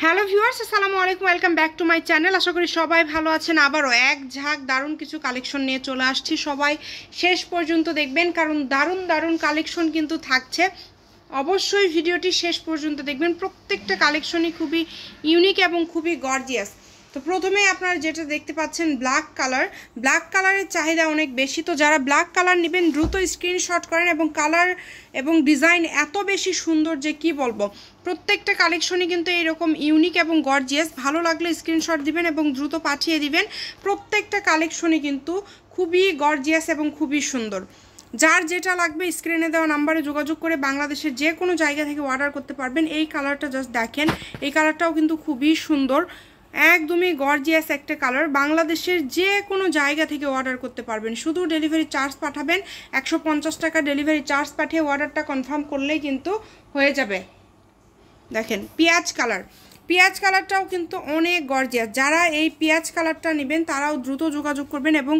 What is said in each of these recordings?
Hello viewers, আসসালামু আলাইকুম। Welcome back to my channel. আশা করি সবাই ভালো আছেন। আবারও এক ঝাঁক দারুণ কিছু কালেকশন নিয়ে চলে আসছি। সবাই শেষ পর্যন্ত দেখবেন, কারণ দারুণ দারুণ কালেকশন কিন্তু থাকছে। অবশ্যই ভিডিওটি শেষ পর্যন্ত দেখবেন। প্রত্যেকটা কালেকশনই খুবই ইউনিক এবং খুবই গর্জিয়াস। তো প্রথমে আপনারা যেটা দেখতে পাচ্ছেন ব্ল্যাক কালারের চাহিদা অনেক বেশি। তো যারা ব্ল্যাক কালার নেবেন দ্রুত স্ক্রিনশট করেন, এবং কালার এবং ডিজাইন এত বেশি সুন্দর যে কি বলবো। প্রত্যেকটা কালেকশনই কিন্তু এরকম ইউনিক এবং গর্জিয়াস। ভালো লাগলে স্ক্রিনশট দিবেন এবং দ্রুত পাঠিয়ে দিবেন। প্রত্যেকটা কালেকশনই কিন্তু খুবই গর্জিয়াস এবং খুবই সুন্দর। যার যেটা লাগবে স্ক্রিনে দেওয়া নাম্বারে যোগাযোগ করে বাংলাদেশের যে কোনো জায়গা থেকে অর্ডার করতে পারবেন। এই কালারটা জাস্ট দেখেন, এই কালারটাও কিন্তু খুবই সুন্দর, একদমই গর্জিয়াস একটা কালার। বাংলাদেশের যে কোনো জায়গা থেকে অর্ডার করতে পারবেন, শুধু ডেলিভারি চার্জ পাঠাবেন। 150 টাকা ডেলিভারি চার্জ পাঠিয়ে অর্ডারটা কনফার্ম করলেই কিন্তু হয়ে যাবে। দেখেন পেঁয়াজ কালারটাও কিন্তু অনেক গর্জিয়াস। যারা এই পেঁয়াজ কালারটা নেবেন তারাও দ্রুত যোগাযোগ করবেন, এবং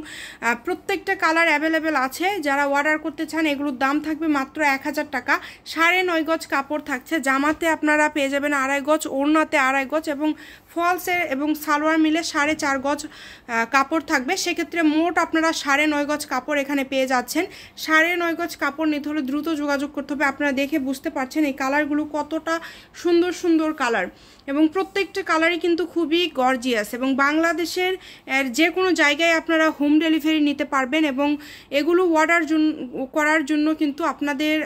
প্রত্যেকটা কালার অ্যাভেলেবেল আছে। যারা অর্ডার করতে চান এগুলোর দাম থাকবে মাত্র 1000 টাকা। 9.5 গজ কাপড় থাকছে। জামাতে আপনারা পেয়ে যাবেন 2.5 গজ, ওড়নাতে 2.5 গজ, এবং ফলসের এবং সালোয়ার মিলে 4.5 গজ কাপড় থাকবে। সেক্ষেত্রে মোট আপনারা 9.5 গজ কাপড় এখানে পেয়ে যাচ্ছেন। 9.5 গজ কাপড় নিতে হলে দ্রুত যোগাযোগ করতে হবে। আপনারা দেখে বুঝতে পারছেন এই কালারগুলো কতটা সুন্দর সুন্দর কালার, এবং প্রত্যেকটা কালারই কিন্তু খুবই গর্জিয়াস। এবং বাংলাদেশের যে কোনো জায়গায় আপনারা হোম ডেলিভারি নিতে পারবেন, এবং এগুলো অর্ডার করার জন্য কিন্তু আপনাদের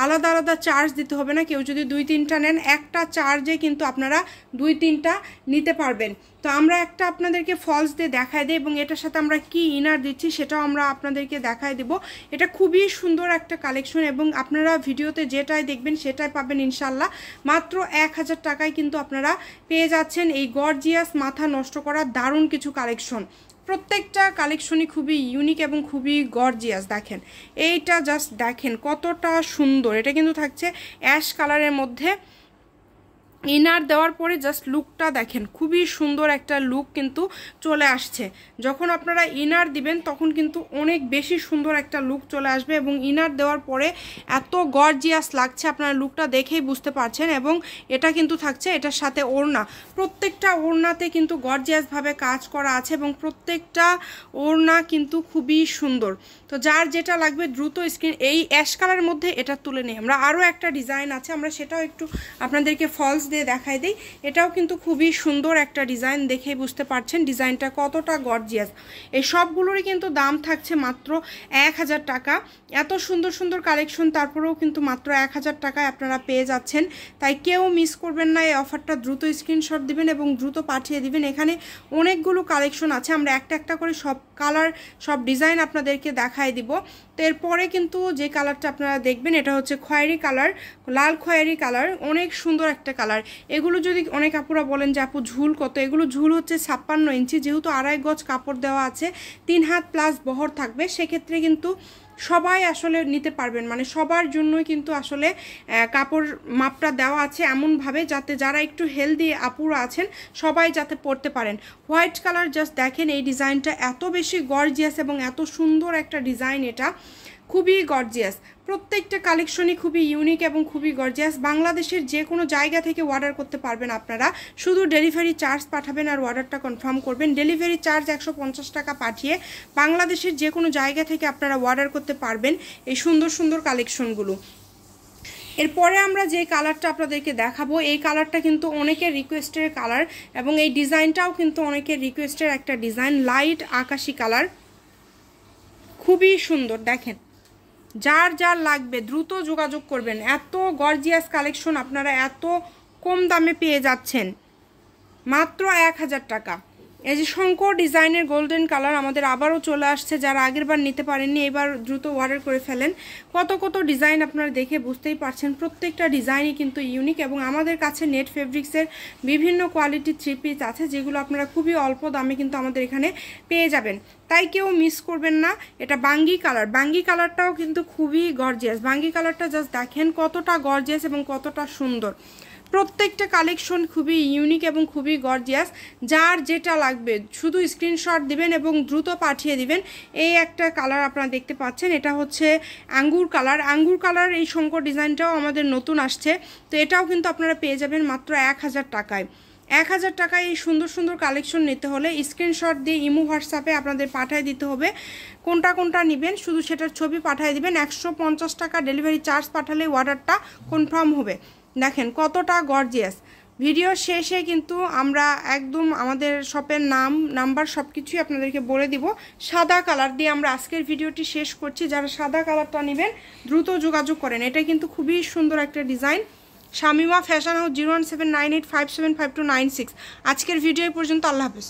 আলাদা আলাদা চার্জ দিতে হবে না। কেউ যদি 2-3টা নেন, একটা চার্জে কিন্তু আপনারা 2-3টা নিতে পারবেন। তো আমরা একটা আপনাদেরকে ফলস দিয়ে দেখাই দিই, এবং এটার সাথে আমরা কি ইনার দিচ্ছি সেটাও আমরা আপনাদেরকে দেখাই দেব। এটা খুবই সুন্দর একটা কালেকশন, এবং আপনারা ভিডিওতে যেটাই দেখবেন সেটাই পাবেন ইনশাল্লাহ। মাত্র 1000 টাকায় কিন্তু আপনারা পেয়ে যাচ্ছেন এই গর্জিয়াস, মাথা নষ্ট করা দারুণ কিছু কালেকশন। প্রত্যেকটা কালেকশনই খুবই ইউনিক এবং খুবই গর্জিয়াস। দেখেন এইটা জাস্ট দেখেন কতটা সুন্দর। এটা কিন্তু থাকছে অ্যাশ কালারের মধ্যে। ইনার দেওয়ার পরে জাস্ট লুকটা দেখেন, খুবই সুন্দর একটা লুক কিন্তু চলে আসছে। যখন আপনারা ইনার দিবেন তখন কিন্তু অনেক বেশি সুন্দর একটা লুক চলে আসবে, এবং ইনার দেওয়ার পরে এত গর্জিয়াস লাগছে, আপনারা লুকটা দেখেই বুঝতে পারছেন। এবং এটা কিন্তু থাকছে এটার সাথে ওড়না। প্রত্যেকটা ওড়নাতে কিন্তু গর্জিয়াসভাবে কাজ করা আছে, এবং প্রত্যেকটা ওড়না কিন্তু খুবই সুন্দর। তো যার যেটা লাগবে দ্রুত এই অ্যাশ কালারের মধ্যে এটা তুলে নিই। আমরা আরও একটা ডিজাইন আছে, আমরা সেটাও একটু আপনাদেরকে ফলস দিয়ে দেখাই দিই। এটাও কিন্তু খুবই সুন্দর একটা ডিজাইন, দেখেই বুঝতে পারছেন ডিজাইনটা কতটা গর্জিয়াস। এই সবগুলোরই কিন্তু দাম থাকছে মাত্র 1000 টাকা। এত সুন্দর সুন্দর কালেকশন, তারপরেও কিন্তু মাত্র 1000 টাকায় আপনারা পেয়ে যাচ্ছেন। তাই কেউ মিস করবেন না এই অফারটা। দ্রুত স্ক্রিনশট দিবেন এবং দ্রুত পাঠিয়ে দিবেন। এখানে অনেকগুলো কালেকশন আছে, আমরা একটা একটা করে সব কালার সব ডিজাইন আপনাদেরকে দেখাই দিব। তো এরপরে কিন্তু যে কালারটা আপনারা দেখবেন এটা হচ্ছে খয়েরি কালার, লাল খয়েরি কালার, অনেক সুন্দর একটা কালার। এগুলো যদি অনেক আপুরা বলেন যে আপু ঝুল কত, এগুলো ঝুল হচ্ছে 56 ইঞ্চি। যেহেতু 2.5 গজ কাপড় দেওয়া আছে, 3 হাত প্লাস বহর থাকবে, সেক্ষেত্রে কিন্তু সবাই আসলে নিতে পারবেন। মানে সবার জন্যই কিন্তু আসলে কাপড় মাপটা দেওয়া আছে এমনভাবে যাতে যারা একটু হেলদি আপুরা আছেন সবাই যাতে পরতে পারেন। হোয়াইট কালার জাস্ট দেখেন, এই ডিজাইনটা এত বেশি গর্জিয়াস এবং এত সুন্দর একটা ডিজাইন, এটা খুবই গর্জিয়াস। প্রত্যেকটা কালেকশনই খুবই ইউনিক এবং খুবই গর্জিয়াস। বাংলাদেশের যে কোনো জায়গা থেকে অর্ডার করতে পারবেন আপনারা, শুধু ডেলিভারি চার্জ পাঠাবেন আর অর্ডারটা কনফার্ম করবেন। ডেলিভারি চার্জ 150 টাকা পাঠিয়ে বাংলাদেশের যে কোনো জায়গা থেকে আপনারা অর্ডার করতে পারবেন এই সুন্দর সুন্দর কালেকশনগুলো। এরপরে আমরা যে কালারটা আপনাদেরকে দেখাবো, এই কালারটা কিন্তু অনেকের রিকোয়েস্টের কালার, এবং এই ডিজাইনটাও কিন্তু অনেকের রিকোয়েস্টের একটা ডিজাইন। লাইট আকাশি কালার, খুবই সুন্দর। দেখেন যার যার লাগবে দ্রুত যোগাযোগ করবেন। এত গর্জিয়াস কালেকশন আপনারা এত কম দামে পেয়ে যাচ্ছেন মাত্র 1000 টাকা। এই যে শঙ্কর ডিজাইনের গোল্ডেন কালার আমাদের আবারও চলে আসছে। যারা আগেরবার নিতে পারেননি এবার দ্রুত অর্ডার করে ফেলেন। কত কত ডিজাইন আপনারা দেখে বুঝতেই পারছেন। প্রত্যেকটা ডিজাইনই কিন্তু ইউনিক, এবং আমাদের কাছে নেট ফেব্রিক্সের বিভিন্ন কোয়ালিটির 3 পিস আছে যেগুলো আপনারা খুবই অল্প দামে কিন্তু আমাদের এখানে পেয়ে যাবেন। তাই কেউ মিস করবেন না। এটা বাঙ্গি কালার, বাঙ্গি কালারটাও কিন্তু খুবই গর্জিয়াস। বাঙ্গি কালারটা জাস্ট দেখেন কতটা গর্জিয়াস এবং কতটা সুন্দর। প্রত্যেকটা কালেকশন খুবই ইউনিক এবং খুবই গর্জিয়াস। যার যেটা লাগবে শুধু স্ক্রিনশট দিবেন এবং দ্রুত পাঠিয়ে দিবেন। এই একটা কালার আপনারা দেখতে পাচ্ছেন, এটা হচ্ছে আঙ্গুর কালার। আঙ্গুর কালার এই শঙ্কর ডিজাইনটাও আমাদের নতুন আসছে, তো এটাও কিন্তু আপনারা পেয়ে যাবেন মাত্র 1000 টাকায়। 1000 টাকায় এই সুন্দর সুন্দর কালেকশন নিতে হলে স্ক্রিনশট দিয়ে ইমো হোয়াটসঅ্যাপে আপনাদের পাঠিয়ে দিতে হবে। কোনটা কোনটা নেবেন শুধু সেটার ছবি পাঠিয়ে দিবেন। 150 টাকা ডেলিভারি চার্জ পাঠালে অর্ডারটা কনফার্ম হবে। দেখেন কতটা গর্জিয়াস। ভিডিও শেষে কিন্তু আমরা একদম আমাদের শপের নাম নাম্বার সব কিছুই আপনাদেরকে বলে দিব। সাদা কালার দিয়ে আমরা আজকের ভিডিওটি শেষ করছি। যারা সাদা কালারটা নেবেন দ্রুত যোগাযোগ করেন। এটা কিন্তু খুবই সুন্দর একটা ডিজাইন। Shamima fashion house 01798575296। আজকের ভিডিও পর্যন্ত। আল্লাহ হাফেজ।